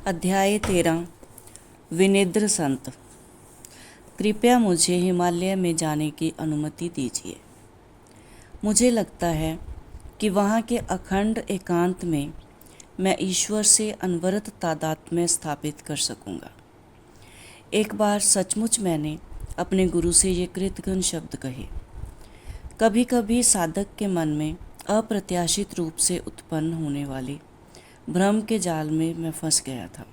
अध्याय 13 विनिद्र संत। कृपया मुझे हिमालय में जाने की अनुमति दीजिए। मुझे लगता है कि वहाँ के अखंड एकांत में मैं ईश्वर से अनवरत तादात्म्य स्थापित कर सकूँगा। एक बार सचमुच मैंने अपने गुरु से ये कृतघ्न शब्द कहे। कभी कभी साधक के मन में अप्रत्याशित रूप से उत्पन्न होने वाले भ्रम के जाल में मैं फंस गया था।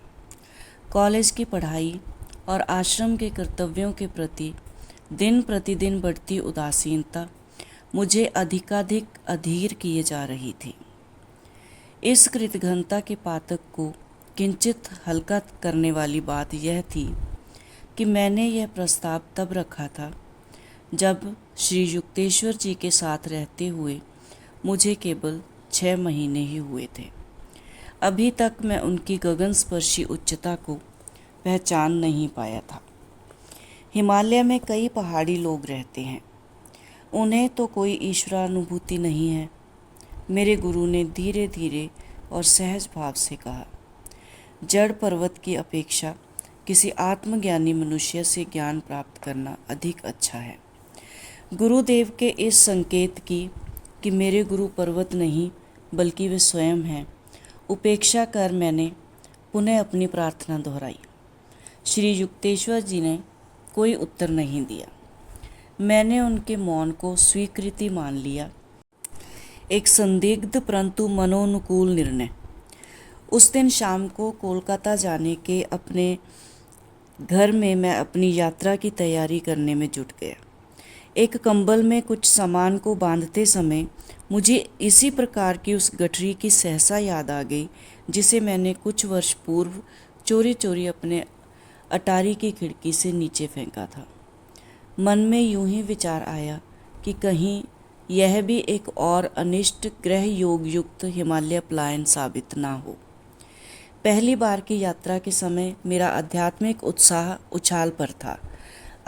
कॉलेज की पढ़ाई और आश्रम के कर्तव्यों के प्रति दिन प्रतिदिन बढ़ती उदासीनता मुझे अधिकाधिक अधीर किए जा रही थी। इस कृतघ्नता के पातक को किंचित हल्का करने वाली बात यह थी कि मैंने यह प्रस्ताव तब रखा था जब श्री युक्तेश्वर जी के साथ रहते हुए मुझे केवल 6 महीने ही हुए थे। अभी तक मैं उनकी गगनस्पर्शी उच्चता को पहचान नहीं पाया था। हिमालय में कई पहाड़ी लोग रहते हैं, उन्हें तो कोई ईश्वरानुभूति नहीं है। मेरे गुरु ने धीरे धीरे और सहज भाव से कहा, जड़ पर्वत की अपेक्षा किसी आत्मज्ञानी मनुष्य से ज्ञान प्राप्त करना अधिक अच्छा है। गुरुदेव के इस संकेत की कि मेरे गुरु पर्वत नहीं बल्कि वे स्वयं हैं उपेक्षा कर मैंने पुनः अपनी प्रार्थना दोहराई। श्री युक्तेश्वर जी ने कोई उत्तर नहीं दिया। मैंने उनके मौन को स्वीकृति मान लिया, एक संदिग्ध परंतु मनोनुकूल निर्णय। उस दिन शाम को कोलकाता जाने के अपने घर में मैं अपनी यात्रा की तैयारी करने में जुट गया। एक कंबल में कुछ सामान को बांधते समय मुझे इसी प्रकार की उस गठरी की सहसा याद आ गई जिसे मैंने कुछ वर्ष पूर्व चोरी चोरी अपने अटारी की खिड़की से नीचे फेंका था। मन में यूं ही विचार आया कि कहीं यह भी एक और अनिष्ट ग्रह योग युक्त हिमालय पलायन साबित ना हो। पहली बार की यात्रा के समय मेरा आध्यात्मिक उत्साह उछाल पर था।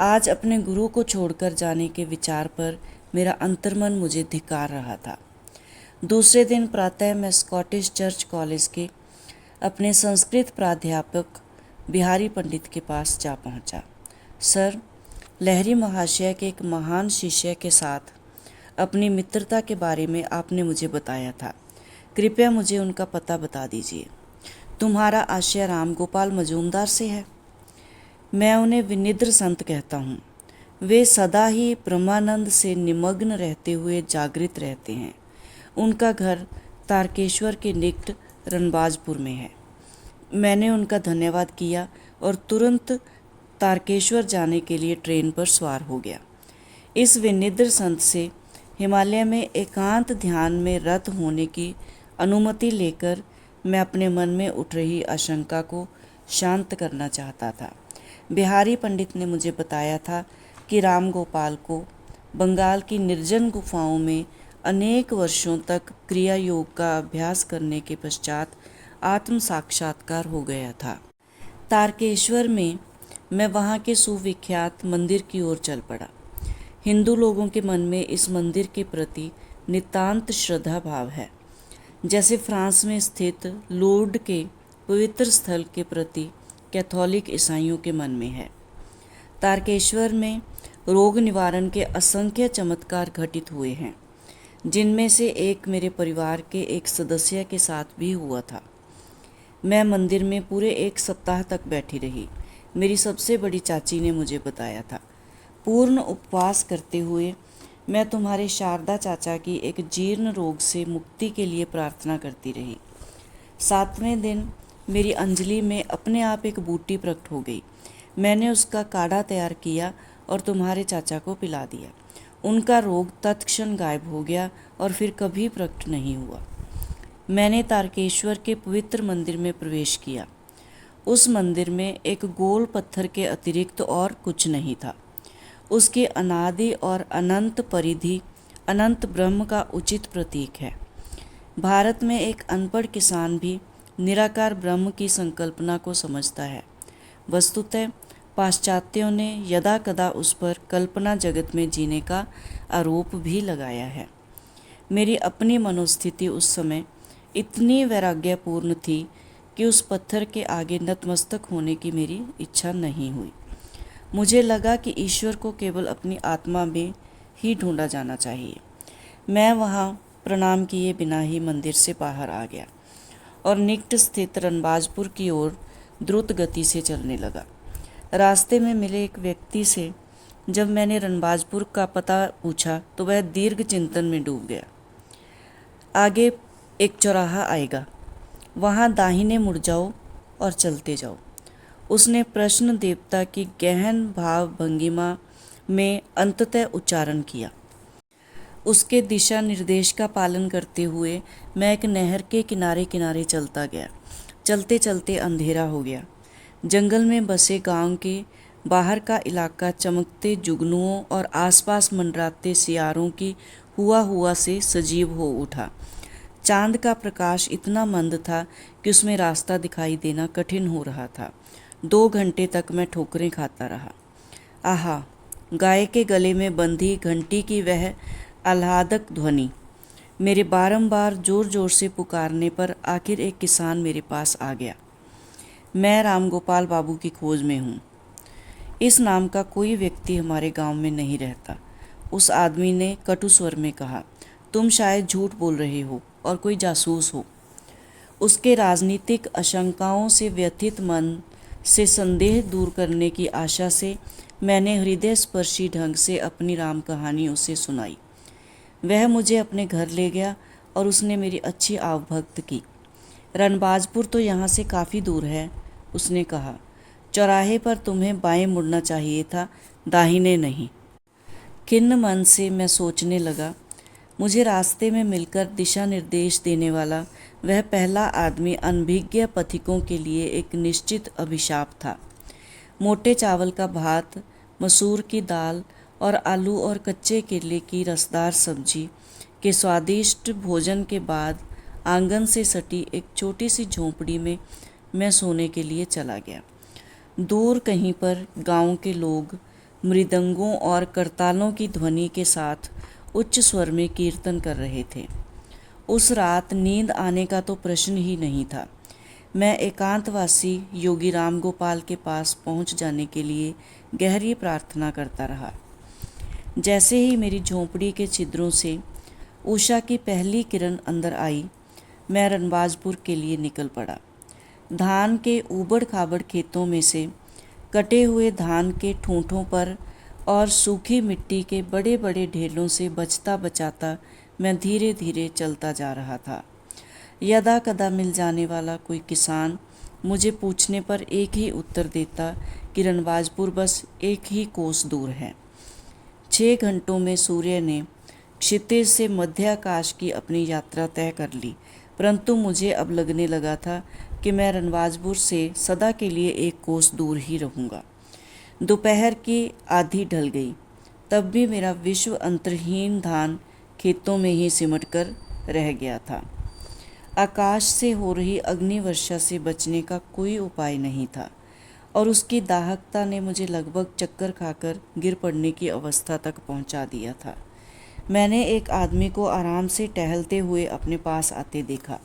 आज अपने गुरु को छोड़कर जाने के विचार पर मेरा अंतर्मन मुझे धिक्कार रहा था। दूसरे दिन प्रातः मैं स्कॉटिश चर्च कॉलेज के अपने संस्कृत प्राध्यापक बिहारी पंडित के पास जा पहुंचा। सर, लहरी महाशय के एक महान शिष्य के साथ अपनी मित्रता के बारे में आपने मुझे बताया था। कृपया मुझे उनका पता बता दीजिए। तुम्हारा आशय राम गोपाल मजूमदार से है। मैं उन्हें विनिद्र संत कहता हूँ। वे सदा ही ब्रह्मानंद से निमग्न रहते हुए जागृत रहते हैं। उनका घर तारकेश्वर के निकट रणबाजपुर में है। मैंने उनका धन्यवाद किया और तुरंत तारकेश्वर जाने के लिए ट्रेन पर सवार हो गया। इस विनिद्र संत से हिमालय में एकांत ध्यान में रत होने की अनुमति लेकर मैं अपने मन में उठ रही आशंका को शांत करना चाहता था। बिहारी पंडित ने मुझे बताया था कि राम गोपाल को बंगाल की निर्जन गुफाओं में अनेक वर्षों तक क्रिया योग का अभ्यास करने के पश्चात आत्म साक्षात्कार हो गया था। तारकेश्वर में मैं वहाँ के सुविख्यात मंदिर की ओर चल पड़ा। हिंदू लोगों के मन में इस मंदिर के प्रति नितांत श्रद्धा भाव है, जैसे फ्रांस में स्थित लूर्ड के पवित्र स्थल के प्रति कैथोलिक ईसाइयों के मन में है। तारकेश्वर में रोग निवारण के असंख्य चमत्कार घटित हुए हैं, जिनमें से एक मेरे परिवार के एक सदस्य के साथ भी हुआ था। मैं मंदिर में पूरे 1 सप्ताह तक बैठी रही। मेरी सबसे बड़ी चाची ने मुझे बताया था। पूर्ण उपवास करते हुए मैं तुम्हारे शारदा चाचा की एक जीर्ण रोग से मुक्ति के लिए प्रार्थना करती रही। 7वें दिन मेरी अंजलि में अपने आप एक बूटी प्रकट हो गई। मैंने उसका काढ़ा तैयार किया और तुम्हारे चाचा को पिला दिया। उनका रोग तत्क्षण गायब हो गया और फिर कभी प्रकट नहीं हुआ। मैंने तारकेश्वर के पवित्र मंदिर में प्रवेश किया। उस मंदिर में एक गोल पत्थर के अतिरिक्त और कुछ नहीं था। उसके अनादि और अनंत परिधि अनंत ब्रह्म का उचित प्रतीक है। भारत में एक अनपढ़ किसान भी निराकार ब्रह्म की संकल्पना को समझता है। वस्तुतः पाश्चात्यों ने यदा कदा उस पर कल्पना जगत में जीने का आरोप भी लगाया है। मेरी अपनी मनोस्थिति उस समय इतनी वैराग्यपूर्ण थी कि उस पत्थर के आगे नतमस्तक होने की मेरी इच्छा नहीं हुई। मुझे लगा कि ईश्वर को केवल अपनी आत्मा में ही ढूंढा जाना चाहिए। मैं वहाँ प्रणाम किए बिना ही मंदिर से बाहर आ गया और निकट स्थित रणबाजपुर की ओर द्रुत गति से चलने लगा। रास्ते में मिले एक व्यक्ति से जब मैंने रणबाजपुर का पता पूछा तो वह दीर्घ चिंतन में डूब गया। आगे एक चौराहा आएगा, वहाँ दाहिने मुड़ जाओ और चलते जाओ, उसने प्रश्न देवता की गहन भाव भंगिमा में अंततः उच्चारण किया। उसके दिशा निर्देश का पालन करते हुए मैं एक नहर के किनारे किनारे चलता गया। चलते चलते अंधेरा हो गया। जंगल में बसे गांव के बाहर का इलाका चमकते जुगनुओं और आसपास मंडराते सियारों की हुआ से सजीव हो उठा। चांद का प्रकाश इतना मंद था कि उसमें रास्ता दिखाई देना कठिन हो रहा था। 2 घंटे तक मैं ठोकरें खाता रहा। आहा, गाय के गले में बंधी घंटी की वह आह्लादक ध्वनि, मेरे बारंबार जोर जोर से पुकारने पर आखिर एक किसान मेरे पास आ गया। मैं रामगोपाल बाबू की खोज में हूँ। इस नाम का कोई व्यक्ति हमारे गांव में नहीं रहता, उस आदमी ने कटु स्वर में कहा। तुम शायद झूठ बोल रहे हो और कोई जासूस हो। उसके राजनीतिक आशंकाओं से व्यथित मन से संदेह दूर करने की आशा से मैंने हृदय स्पर्शी ढंग से अपनी राम कहानी उसे सुनाई। वह मुझे अपने घर ले गया और उसने मेरी अच्छी आवभक्त की। रणबाजपुर तो यहाँ से काफ़ी दूर है, उसने कहा। चौराहे पर तुम्हें बाएं मुड़ना चाहिए था, दाहिने नहीं। खिन्न मन से मैं सोचने लगा, मुझे रास्ते में मिलकर दिशा निर्देश देने वाला वह पहला आदमी अनभिज्ञ पथिकों के लिए एक निश्चित अभिशाप था। मोटे चावल का भात, मसूर की दाल और आलू और कच्चे केले की रसदार सब्जी के स्वादिष्ट भोजन के बाद आंगन से सटी एक छोटी सी झोंपड़ी में मैं सोने के लिए चला गया। दूर कहीं पर गांव के लोग मृदंगों और करतालों की ध्वनि के साथ उच्च स्वर में कीर्तन कर रहे थे। उस रात नींद आने का तो प्रश्न ही नहीं था। मैं एकांतवासी योगी राम गोपाल के पास पहुंच जाने के लिए गहरी प्रार्थना करता रहा। जैसे ही मेरी झोंपड़ी के छिद्रों से उषा की पहली किरण अंदर आई, मैं रणबाजपुर के लिए निकल पड़ा। धान के ऊबड़ खाबड़ खेतों में से कटे हुए धान के ठूंठों पर और सूखी मिट्टी के बड़े बड़े ढेलों से बचता बचाता मैं धीरे धीरे चलता जा रहा था। यदा कदा मिल जाने वाला कोई किसान मुझे पूछने पर एक ही उत्तर देता कि रणबाजपुर बस एक ही कोस दूर है। 6 घंटों में सूर्य ने क्षितिज से मध्याकाश की अपनी यात्रा तय कर ली, परंतु मुझे अब लगने लगा था कि मैं रणबाजपुर से सदा के लिए 1 कोस दूर ही रहूँगा। दोपहर की आधी ढल गई, तब भी मेरा विश्व अंतर्हीन धान खेतों में ही सिमट कर रह गया था। आकाश से हो रही अग्निवर्षा से बचने का कोई उपाय नहीं था और उसकी दाहकता ने मुझे लगभग चक्कर खाकर गिर पड़ने की अवस्था तक पहुंचा दिया था। मैंने एक आदमी को आराम से टहलते हुए अपने पास आते देखा।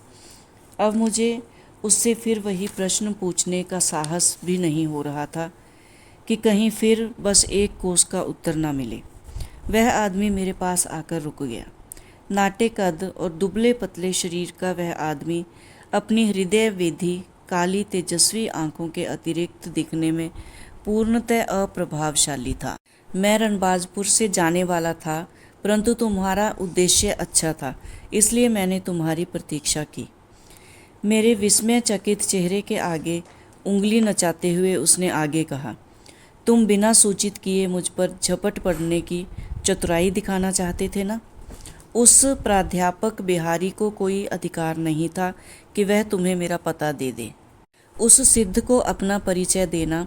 अब मुझे उससे फिर वही प्रश्न पूछने का साहस भी नहीं हो रहा था कि कहीं फिर बस 1 कोस का उत्तर ना मिले। वह आदमी मेरे पास आकर रुक गया। नाटे कद और दुबले पतले शरीर का वह आदमी अपनी हृदय वेधी काली तेजस्वी आंखों के अतिरिक्त दिखने में पूर्णतः अप्रभावशाली था। मैं रणबाजपुर से जाने वाला था, परंतु तुम्हारा उद्देश्य अच्छा था, इसलिए मैंने तुम्हारी प्रतीक्षा की। मेरे विस्मयचकित चेहरे के आगे उंगली नचाते हुए उसने आगे कहा, तुम बिना सूचित किए मुझ पर झपट पड़ने की चतुराई दिखाना चाहते थे ना? उस प्राध्यापक बिहारी को कोई अधिकार नहीं था कि वह तुम्हें मेरा पता दे दे। उस सिद्ध को अपना परिचय देना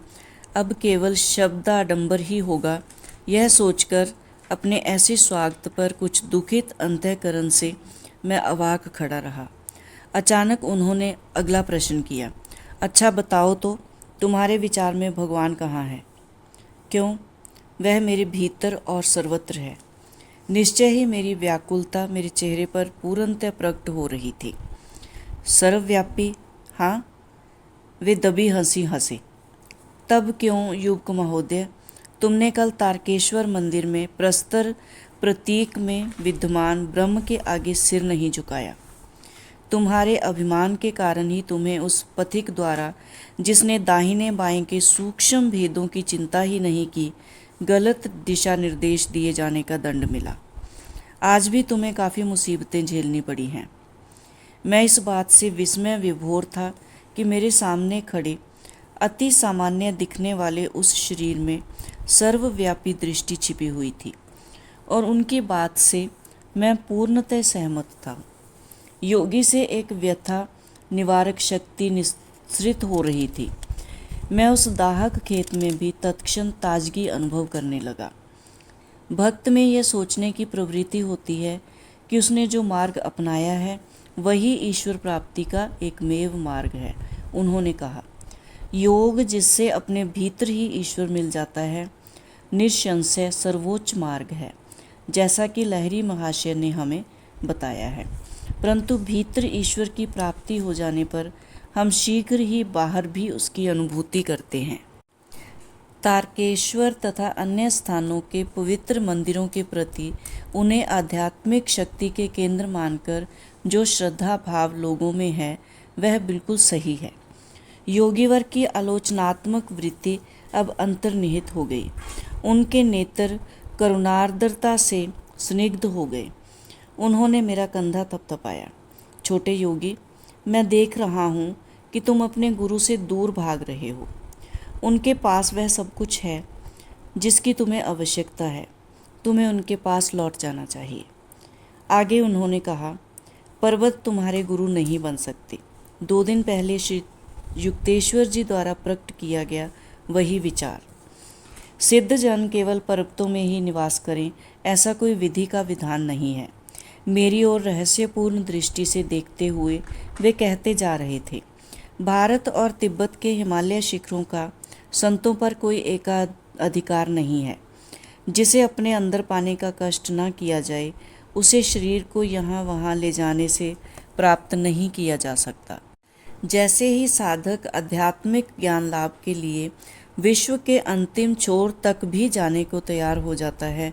अब केवल शब्दाडंबर ही होगा। यह सोचकर अपने ऐसे स्वागत पर कुछ दुखित अंतःकरण से मैं अवाक खड़ा रहा। अचानक उन्होंने अगला प्रश्न किया, अच्छा बताओ तो तुम्हारे विचार में भगवान कहाँ है? क्यों? वह मेरे भीतर और सर्वत्र है। निश्चय ही मेरी व्याकुलता मेरे चेहरे पर पूर्णतः प्रकट हो रही थी। सर्वव्यापी? हाँ, वे दबी हंसी हंसे। तब क्यों युवक महोदय, तुमने कल तारकेश्वर मंदिर में प्रस्तर प्रतीक में विद्यमान ब्रह्म के आगे सिर नहीं झुकाया। तुम्हारे अभिमान के कारण ही तुम्हें उस पथिक द्वारा, जिसने दाहिने बाएं के सूक्ष्म भेदों की चिंता ही नहीं की, गलत दिशा निर्देश दिए जाने का दंड मिला। आज भी तुम्हें काफ़ी मुसीबतें झेलनी पड़ी हैं। मैं इस बात से विस्मय विभोर था कि मेरे सामने खड़े अति सामान्य दिखने वाले उस शरीर में सर्वव्यापी दृष्टि छिपी हुई थी और उनकी बात से मैं पूर्णतः सहमत था। योगी से एक व्यथा निवारक शक्ति निस्सृत हो रही थी। मैं उस दाहक खेत में भी तत्क्षण ताजगी अनुभव करने लगा। भक्त में यह सोचने की प्रवृत्ति होती है कि उसने जो मार्ग अपनाया है वही ईश्वर प्राप्ति का एकमेव मार्ग है। उन्होंने कहा, योग जिससे अपने भीतर ही ईश्वर मिल जाता है, निसंशय सर्वोच्च मार्ग है, जैसा कि लहरी महाशय ने हमें बताया है। परंतु भीतर ईश्वर की प्राप्ति हो जाने पर हम शीघ्र ही बाहर भी उसकी अनुभूति करते हैं। तारकेश्वर तथा अन्य स्थानों के पवित्र मंदिरों के प्रति उन्हें आध्यात्मिक शक्ति के केंद्र मानकर जो श्रद्धा भाव लोगों में है वह बिल्कुल सही है। योगीवर की आलोचनात्मक वृत्ति अब अंतर्निहित हो गई। उनके नेत्र करुणार्द्रता से स्निग्ध हो गए। उन्होंने मेरा कंधा थपथपाया। छोटे योगी, मैं देख रहा हूँ कि तुम अपने गुरु से दूर भाग रहे हो। उनके पास वह सब कुछ है जिसकी तुम्हें आवश्यकता है। तुम्हें उनके पास लौट जाना चाहिए। आगे उन्होंने कहा, पर्वत तुम्हारे गुरु नहीं बन सकते। 2 दिन पहले श्री युक्तेश्वर जी द्वारा प्रकट किया गया वही विचार। सिद्ध जन केवल पर्वतों में ही निवास करें, ऐसा कोई विधि का विधान नहीं है। मेरी ओर रहस्यपूर्ण दृष्टि से देखते हुए वे कहते जा रहे थे, भारत और तिब्बत के हिमालय शिखरों का संतों पर कोई एकाधिकार नहीं है। जिसे अपने अंदर पाने का कष्ट न किया जाए, उसे शरीर को यहाँ वहाँ ले जाने से प्राप्त नहीं किया जा सकता। जैसे ही साधक आध्यात्मिक ज्ञान लाभ के लिए विश्व के अंतिम छोर तक भी जाने को तैयार हो जाता है,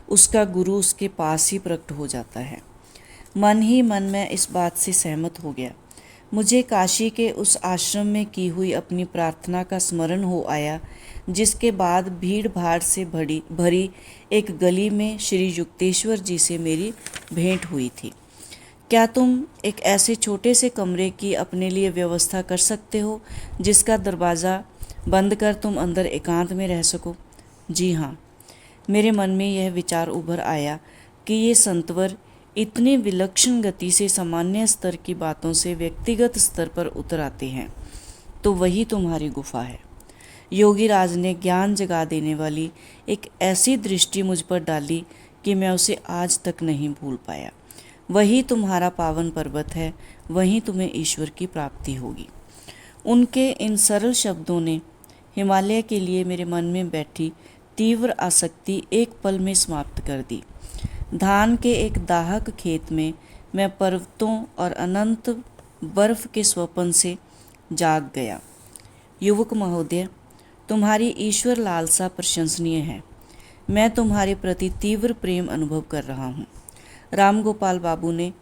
उसका गुरु उसके पास ही प्रकट हो जाता है। मन ही मन में इस बात से सहमत हो गया। मुझे काशी के उस आश्रम में की हुई अपनी प्रार्थना का स्मरण हो आया, जिसके बाद भीड़ भाड़ से भरी एक गली में श्री युक्तेश्वर जी से मेरी भेंट हुई थी। क्या तुम एक ऐसे छोटे से कमरे की अपने लिए व्यवस्था कर सकते हो जिसका दरवाज़ा बंद कर तुम अंदर एकांत में रह सको? जी हाँ। मेरे मन में यह विचार उभर आया कि ये संतवर इतनी विलक्षण गति से सामान्य स्तर की बातों से व्यक्तिगत स्तर पर उतर आते हैं, तो वही तुम्हारी गुफा है। योगीराज ने ज्ञान जगा देने वाली एक ऐसी दृष्टि मुझ पर डाली कि मैं उसे आज तक नहीं भूल पाया। वही तुम्हारा पावन पर्वत है, वहीं तुम्हें ईश्वर की प्राप्ति होगी। उनके इन सरल शब्दों ने हिमालय के लिए मेरे मन में बैठी तीव्र आसक्ति एक पल में समाप्त कर दी। धान के एक दाहक खेत में मैं पर्वतों और अनंत बर्फ के स्वप्न से जाग गया। युवक महोदय, तुम्हारी ईश्वर लालसा प्रशंसनीय है। मैं तुम्हारे प्रति तीव्र प्रेम अनुभव कर रहा हूँ। राम गोपाल बाबू ने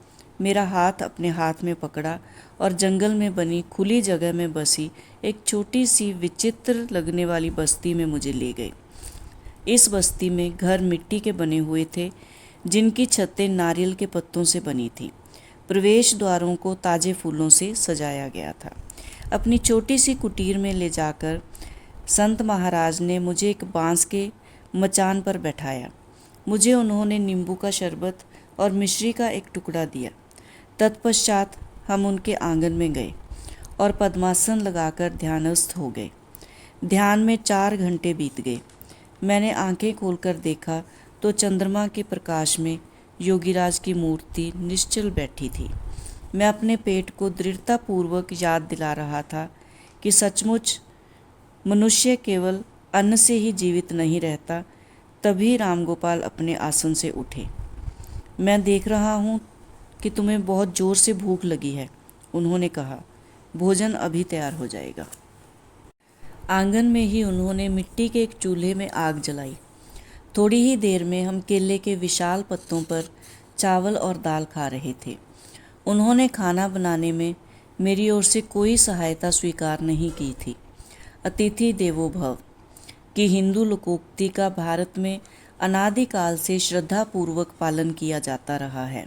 मेरा हाथ अपने हाथ में पकड़ा और जंगल में बनी खुली जगह में बसी एक छोटी सी विचित्र लगने वाली बस्ती में मुझे ले गए। इस बस्ती में घर मिट्टी के बने हुए थे, जिनकी छतें नारियल के पत्तों से बनी थी। प्रवेश द्वारों को ताजे फूलों से सजाया गया था। अपनी छोटी सी कुटीर में ले जाकर संत महाराज ने मुझे एक बांस के मचान पर बैठाया। मुझे उन्होंने नींबू का शरबत और मिश्री का एक टुकड़ा दिया। तत्पश्चात हम उनके आंगन में गए और पद्मासन लगाकर ध्यानस्थ हो गए। ध्यान में 4 घंटे बीत गए। मैंने आंखें खोलकर देखा तो चंद्रमा के प्रकाश में योगीराज की मूर्ति निश्चल बैठी थी। मैं अपने पेट को दृढ़तापूर्वक याद दिला रहा था कि सचमुच मनुष्य केवल अन्न से ही जीवित नहीं रहता। तभी रामगोपाल अपने आसन से उठे। मैं देख रहा हूँ कि तुम्हें बहुत ज़ोर से भूख लगी है, उन्होंने कहा। भोजन अभी तैयार हो जाएगा। आंगन में ही उन्होंने मिट्टी के एक चूल्हे में आग जलाई। थोड़ी ही देर में हम केले के विशाल पत्तों पर चावल और दाल खा रहे थे। उन्होंने खाना बनाने में मेरी ओर से कोई सहायता स्वीकार नहीं की थी। अतिथि देवो भव की हिंदू लोकोक्ति का भारत में अनादिकाल से श्रद्धापूर्वक पालन किया जाता रहा है।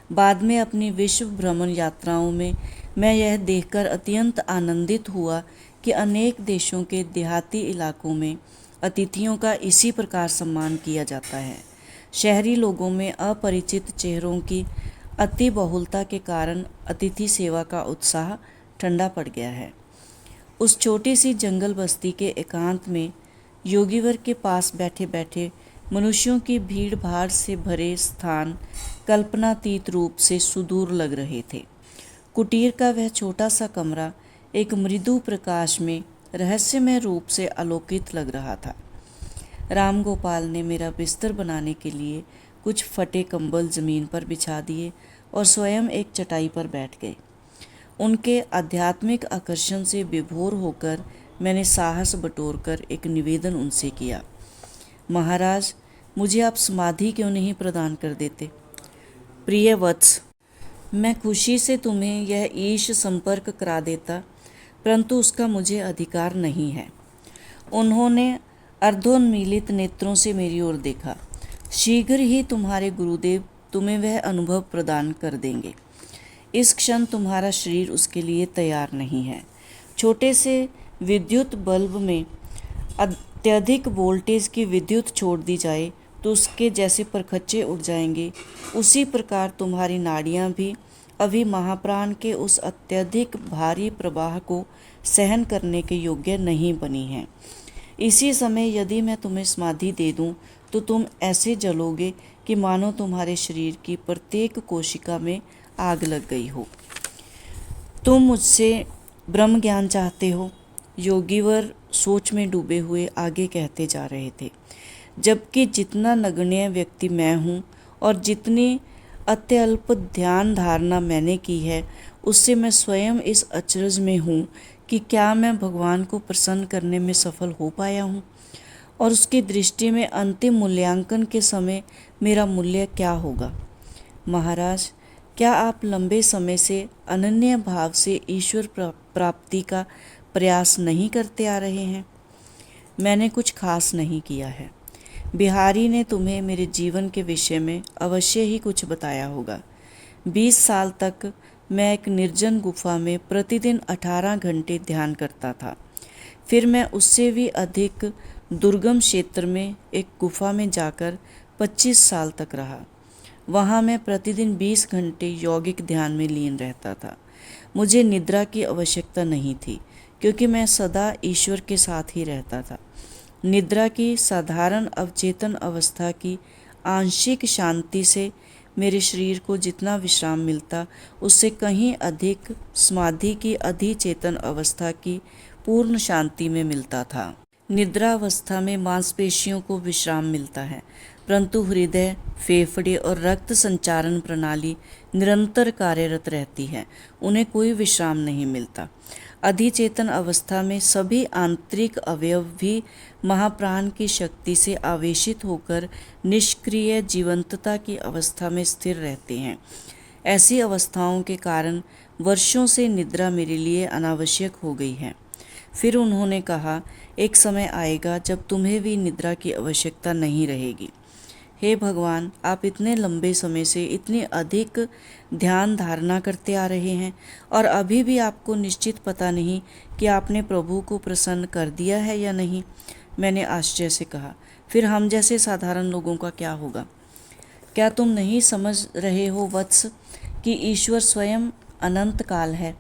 बाद में अपनी विश्व भ्रमण यात्राओं में मैं यह देखकर अत्यंत आनंदित हुआ कि अनेक देशों के देहाती इलाकों में अतिथियों का इसी प्रकार सम्मान किया जाता है। शहरी लोगों में अपरिचित चेहरों की अति बहुलता के कारण अतिथि सेवा का उत्साह ठंडा पड़ गया है। उस छोटी सी जंगल बस्ती के एकांत में योगीवर के पास बैठे बैठे मनुष्यों की भीड़ भाड़ से भरे स्थान कल्पनातीत रूप से सुदूर लग रहे थे। कुटीर का वह छोटा सा कमरा एक मृदु प्रकाश में रहस्यमय रूप से आलोकित लग रहा था। राम गोपाल ने मेरा बिस्तर बनाने के लिए कुछ फटे कंबल जमीन पर बिछा दिए और स्वयं एक चटाई पर बैठ गए। उनके आध्यात्मिक आकर्षण से विभोर होकर मैंने साहस बटोरकर एक निवेदन उनसे किया, महाराज, मुझे आप समाधि क्यों नहीं प्रदान कर देते? प्रिय वत्स, मैं खुशी से तुम्हें यह ईश संपर्क करा देता, परंतु उसका मुझे अधिकार नहीं है। उन्होंने अर्धोन्मीलित नेत्रों से मेरी ओर देखा। शीघ्र ही तुम्हारे गुरुदेव तुम्हें वह अनुभव प्रदान कर देंगे। इस क्षण तुम्हारा शरीर उसके लिए तैयार नहीं है। छोटे से विद्युत बल्ब में अत्यधिक वोल्टेज की विद्युत छोड़ दी जाए तो उसके जैसे परखच्चे उड़ जाएंगे। उसी प्रकार तुम्हारी नाड़ियाँ भी अभी महाप्राण के उस अत्यधिक भारी प्रवाह को सहन करने के योग्य नहीं बनी हैं। इसी समय यदि मैं तुम्हें समाधि दे दूं तो तुम ऐसे जलोगे कि मानो तुम्हारे शरीर की प्रत्येक कोशिका में आग लग गई हो। तुम मुझसे ब्रह्म ज्ञान चाहते हो? योगीवर सोच में डूबे हुए आगे कहते जा रहे थे, जबकि जितना नगण्य व्यक्ति मैं हूँ और जितनी अत्यल्प ध्यान धारणा मैंने की है, उससे मैं स्वयं इस अचरज में हूँ कि क्या मैं भगवान को प्रसन्न करने में सफल हो पाया हूँ, और उसकी दृष्टि में अंतिम मूल्यांकन के समय मेरा मूल्य क्या होगा। महाराज, क्या आप लंबे समय से अनन्य भाव से ईश्वर प्राप्ति का प्रयास नहीं करते आ रहे हैं? मैंने कुछ खास नहीं किया है। बिहारी ने तुम्हें मेरे जीवन के विषय में अवश्य ही कुछ बताया होगा। 20 साल तक मैं एक निर्जन गुफा में प्रतिदिन 18 घंटे ध्यान करता था। फिर मैं उससे भी अधिक दुर्गम क्षेत्र में एक गुफा में जाकर 25 साल तक रहा। वहाँ मैं प्रतिदिन 20 घंटे यौगिक ध्यान में लीन रहता था। मुझे निद्रा की आवश्यकता नहीं थी, क्योंकि मैं सदा ईश्वर के साथ ही रहता था। निद्रा की साधारण अवचेतन अवस्था की आंशिक शांति से मेरे शरीर को जितना विश्राम मिलता, उससे कहीं अधिक समाधि की अधिचेतन अवस्था की पूर्ण शांति में मिलता था। निद्रा अवस्था में मांसपेशियों को विश्राम मिलता है, परंतु हृदय, फेफड़े और रक्त संचारण प्रणाली निरंतर कार्यरत रहती है। उन्हें कोई विश्राम नहीं मिलता। अधिचेतन अवस्था में सभी आंतरिक अवयव भी महाप्राण की शक्ति से आवेशित होकर निष्क्रिय जीवंतता की अवस्था में स्थिर रहते हैं। ऐसी अवस्थाओं के कारण वर्षों से निद्रा मेरे लिए अनावश्यक हो गई है। फिर उन्होंने कहा, एक समय आएगा जब तुम्हें भी निद्रा की आवश्यकता नहीं रहेगी। हे भगवान, आप इतने लंबे समय से इतनी अधिक ध्यान धारणा करते आ रहे हैं और अभी भी आपको निश्चित पता नहीं कि आपने प्रभु को प्रसन्न कर दिया है या नहीं। मैंने आश्चर्य से कहा, फिर हम जैसे साधारण लोगों का क्या होगा? क्या तुम नहीं समझ रहे हो वत्स कि ईश्वर स्वयं अनंत काल है?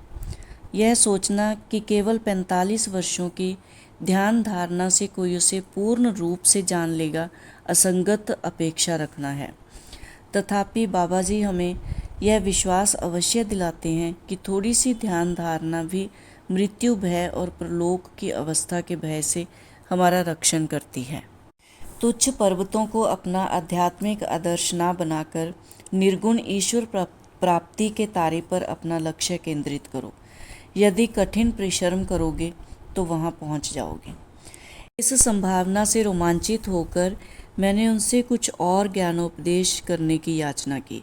यह सोचना कि केवल 45 वर्षों की ध्यान धारणा से कोई उसे पूर्ण रूप से जान लेगा, असंगत अपेक्षा रखना है। तथापि बाबा जी हमें यह विश्वास अवश्य दिलाते हैं कि थोड़ी सी ध्यान धारणा भी मृत्यु भय और प्रलोक की अवस्था के भय से हमारा रक्षण करती है। तुच्छ पर्वतों को अपना आध्यात्मिक आदर्श ना बनाकर निर्गुण ईश्वर प्राप्ति के तारे पर अपना लक्ष्य केंद्रित करो। यदि कठिन परिश्रम करोगे तो वहाँ पहुँच जाओगे। इस संभावना से रोमांचित होकर मैंने उनसे कुछ और ज्ञानोपदेश करने की याचना की।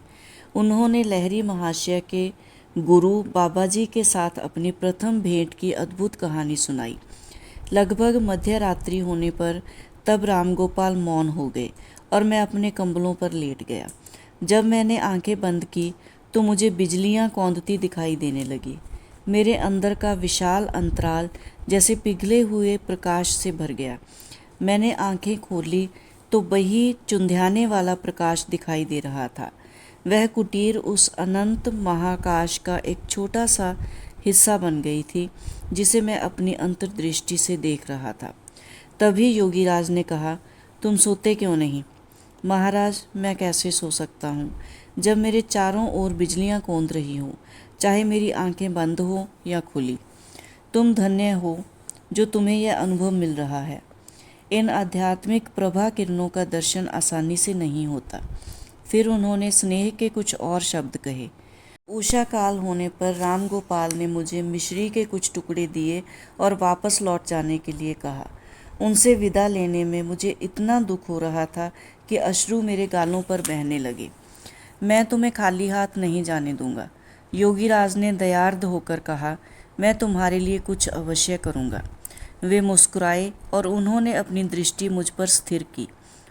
उन्होंने लहरी महाशय के गुरु बाबा जी के साथ अपनी प्रथम भेंट की अद्भुत कहानी सुनाई। लगभग मध्य रात्रि होने पर तब रामगोपाल मौन हो गए और मैं अपने कंबलों पर लेट गया। जब मैंने आंखें बंद की तो मुझे बिजलियां कौंधती दिखाई देने लगी। मेरे अंदर का विशाल अंतराल जैसे पिघले हुए प्रकाश से भर गया। मैंने आंखें खोली तो वही चुंधियाने वाला प्रकाश दिखाई दे रहा था। वह कुटीर उस अनंत महाकाश का एक छोटा सा हिस्सा बन गई थी जिसे मैं अपनी अंतर्दृष्टि से देख रहा था। तभी योगीराज ने कहा, तुम सोते क्यों नहीं? महाराज, मैं कैसे सो सकता हूँ जब मेरे चारों ओर बिजलियाँ कौंध रही हों, चाहे मेरी आंखें बंद हो या खुली। तुम धन्य हो जो तुम्हें यह अनुभव मिल रहा है। इन आध्यात्मिक प्रभा किरणों का दर्शन आसानी से नहीं होता। फिर उन्होंने स्नेह के कुछ और शब्द कहे। उषा काल होने पर रामगोपाल ने मुझे मिश्री के कुछ टुकड़े दिए और वापस लौट जाने के लिए कहा। उनसे विदा लेने में मुझे इतना दुख हो रहा था कि अश्रु मेरे गालों पर बहने लगे। मैं तुम्हें खाली हाथ नहीं जाने दूंगा, योगीराज ने दयार्द होकर कहा। मैं तुम्हारे लिए कुछ अवश्य करूंगा। वे मुस्कुराए और उन्होंने अपनी दृष्टि मुझ पर स्थिर की।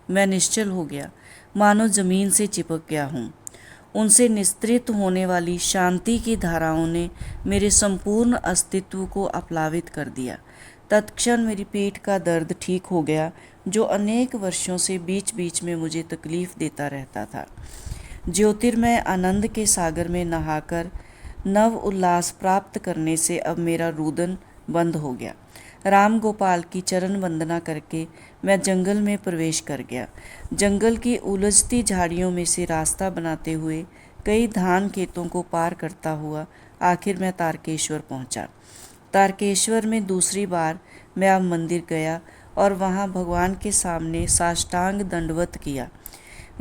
मैं निश्चल हो गया, मानो जमीन से चिपक गया हूँ। उनसे निस्तृत होने वाली शांति की धाराओं ने मेरे संपूर्ण अस्तित्व को अपलावित कर दिया। तत्क्षण मेरी पीठ का दर्द ठीक हो गया, जो अनेक वर्षों से बीच बीच में मुझे तकलीफ देता रहता था। ज्योतिर्मय आनंद के सागर में नहाकर नव उल्लास प्राप्त करने से अब मेरा रुदन बंद हो गया। राम गोपाल की चरण वंदना करके मैं जंगल में प्रवेश कर गया। जंगल की उलझती झाड़ियों में से रास्ता बनाते हुए कई धान खेतों को पार करता हुआ आखिर मैं तारकेश्वर पहुंचा। तारकेश्वर में दूसरी बार मैं अब मंदिर गया और वहां भगवान के सामने साष्टांग दंडवत किया।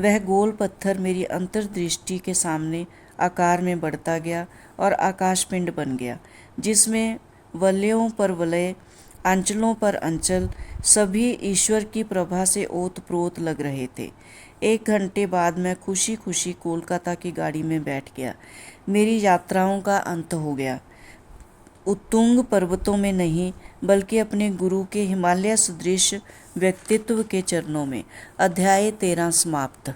वह गोल पत्थर मेरी अंतर्दृष्टि के सामने आकार में बढ़ता गया और आकाशपिंड बन गया, जिसमें वलयों पर वलय, अंचलों पर अंचल सभी ईश्वर की प्रभा से ओतप्रोत लग रहे थे। 1 घंटे बाद मैं खुशी खुशी कोलकाता की गाड़ी में बैठ गया। मेरी यात्राओं का अंत हो गया। उत्तुंग पर्वतों में नहीं, बल्कि अपने गुरु के हिमालय सदृश व्यक्तित्व के चरणों में। अध्याय 13 समाप्त।